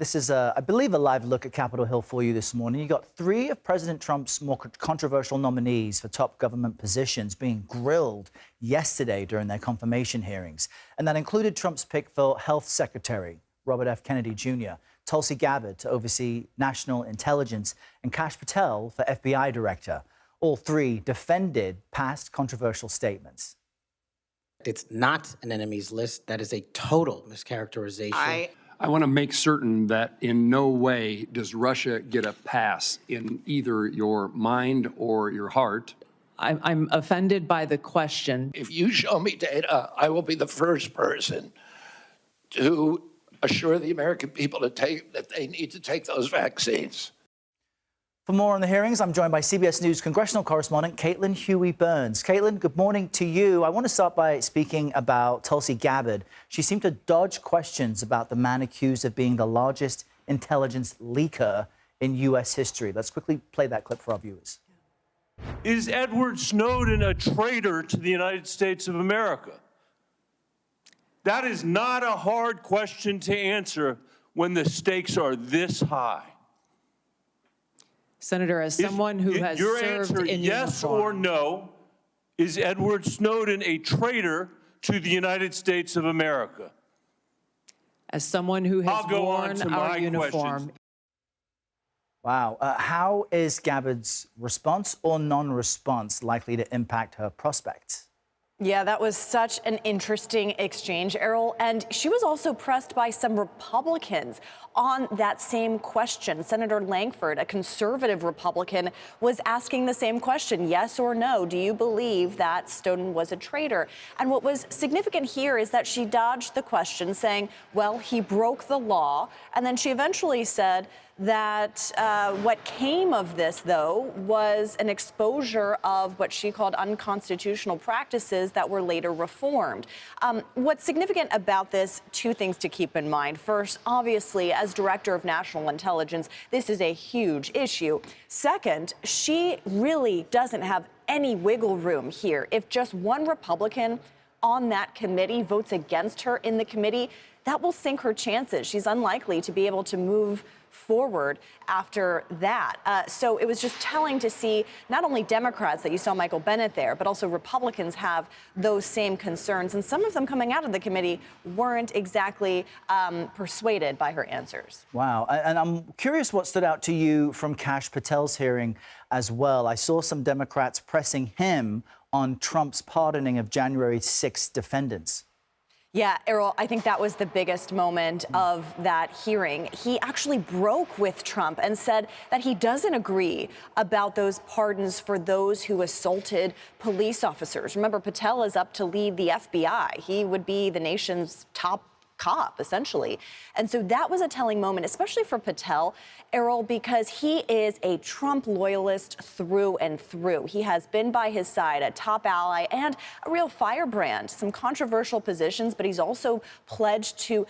This is, I believe, a live look at Capitol Hill for you this morning. You got three of President Trump's more controversial nominees for top government positions being grilled yesterday during their confirmation hearings. And that included Trump's pick for Health Secretary, Robert F. Kennedy Jr., Tulsi Gabbard to oversee national intelligence, and Kash Patel for FBI director. All three defended past controversial statements. It's not an enemies list. That is a total mischaracterization. I want to make certain that in no way does Russia get a pass in either your mind or your heart. I'm offended by the question. If you show me data, I will be the first person to assure the American people that they need to take those vaccines. For more on the hearings, I'm joined by CBS News congressional correspondent Caitlin Huey-Burns. Caitlin, good morning to you. I want to start by speaking about Tulsi Gabbard. She seemed to dodge questions about the man accused of being the largest intelligence leaker in U.S. history. Let's quickly play that clip for our viewers. Is Edward Snowden a traitor to the United States of America? That is not a hard question to answer when the stakes are this high. Senator, as someone who has served in yes or no, is Edward Snowden a traitor to the United States of America? As someone who has worn our uniform. Questions. Wow. How is Gabbard's response or non-response likely to impact her prospects? Yeah, that was such an interesting exchange, Errol. And she was also pressed by some Republicans on that same question. Senator Langford, a conservative Republican, was asking the same question, yes or no, do you believe that Snowden was a traitor? And what was significant here is that she dodged the question, saying, well, he broke the law. And then she eventually said that what came of this, though, was an exposure of what she called unconstitutional practices that were later reformed. What's significant about this, two things to keep in mind. First, obviously, as director of national intelligence, this is a huge issue. Second, she really doesn't have any wiggle room here. If just one Republican on that committee votes against her in the committee, that will sink her chances. She's unlikely to be able to move forward after that. So it was just telling to see not only Democrats, that you saw Michael Bennet there, but also Republicans have those same concerns. And some of them coming out of the committee weren't exactly persuaded by her answers. Wow. And I'm curious what stood out to you from Kash Patel's hearing as well. I saw some Democrats pressing him on Trump's pardoning of January 6 defendants. Yeah, Errol, I think that was the biggest moment of that hearing. He actually broke with Trump and said that he doesn't agree about those pardons for those who assaulted police officers. Remember, Patel is up to lead the FBI. He would be the nation's top cop, essentially. And so that was a telling moment, especially for Patel, Errol, because he is a Trump loyalist through and through. He has been by his side, a top ally and a real firebrand. Some controversial positions, but he's also pledged to,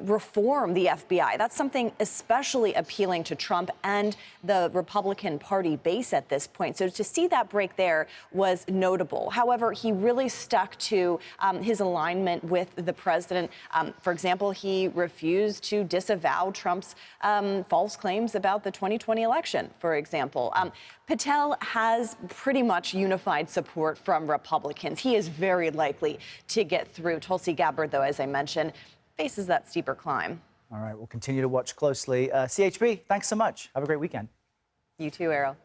reform the FBI. That's something especially appealing to Trump and the Republican Party base at this point. So to see that break there was notable. However, he really stuck to his alignment with the president. For example, he refused to disavow Trump's false claims about the 2020 election, for example. Patel has pretty much unified support from Republicans. He is very likely to get through. Tulsi Gabbard, though, as I mentioned, faces that steeper climb. All right, we'll continue to watch closely. CHB, thanks so much. Have a great weekend. You too, Errol.